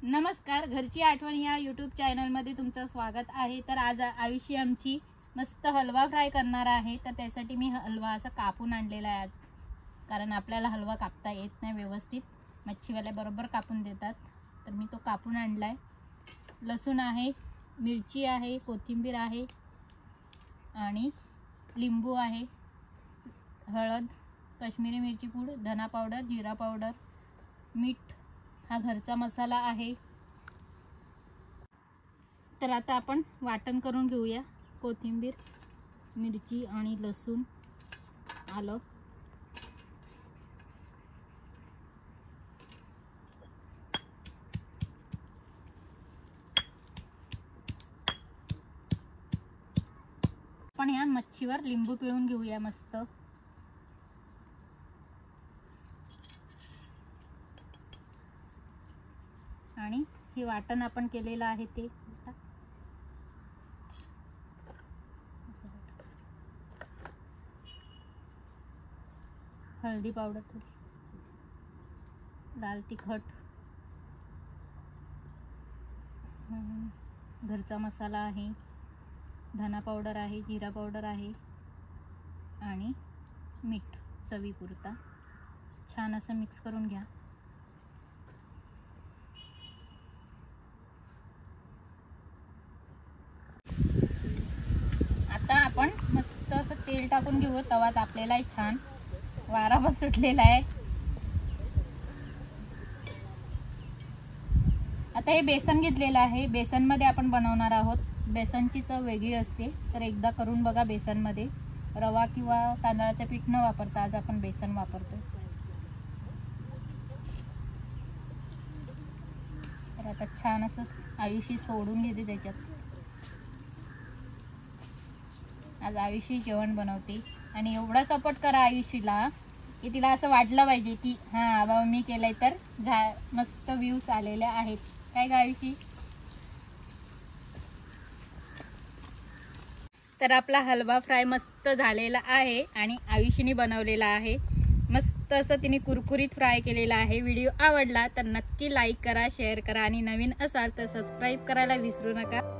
नमस्कार, घरची आठवण या यूट्यूब चॅनलमध्ये तुमचं स्वागत आहे। तर आज आयुषी आमची मस्त हलवा फ्राय करणार आहे। तर त्यासाठी मी हलवा असा कापून आणलेला आहे आज, कारण आपल्याला हलवा कापता येत नाही व्यवस्थित, मच्छीवाले बरोबर कापून देतात। तर मी तो कापून आणलाय। लसूण आहे, मिरची आहे, कोथिंबीर आहे आणि लिंबू आहे, हळद, काश्मीरी मिरची पूड, धना पावडर, जिरा पावडर, मीठ, हा घरचा मसाला आहे। तर आता आपण वाटण करून घेऊया। कोथिंबीर, मिरची आणि लसूण, आलं, आपण या मच्छीवर लिंबू पिळून घेऊया मस्त। आणि हे वाटण आपण केलेलं आहे ते हळदी पावडर, थोडी लाल तिखट, घरचा मसाला आहे, धना पावडर आहे, जिरा पावडर आहे आणि मीठ चवीपुरता। छान असं मिक्स करून घ्या। आता आपण मस्त असं तेल टाकून घेऊ। तवा तापलेला आहे, छान वारा पण सुटलेला आहे। आता हे बेसन घेतलेलं आहे, बेसन मध्ये आपण बनवणार आहोत। बेसनची चव वेगळी असते, तर एकदा करून बघा। बेसन मध्ये रवा किंवा तांदळाचं पीठ न वापरता आज आपण बेसन वापरतो। तर आता छान असं आयुषी सोडून घेते त्याच्यात। आज आयुषी जेवण बनवते आणि एवढा सपोर्ट करा आयुषीला की तिला असं वाटलं पाहिजे की हां बाबा मी केलंय तर मस्त व्ह्यूज आलेले आहेत। काय ग आयुषी? तर आपला हलवा फ्राय मस्त झालेला आहे आणि आयुषीने बनवलेला आहे। मस्त असं तिने कुरकुरीत फ्राय केलेला आहे। व्हिडिओ आवडला तर नक्की लाईक करा, शेअर करा आणि नवीन असाल तर सबस्क्राईब करायला विसरू नका।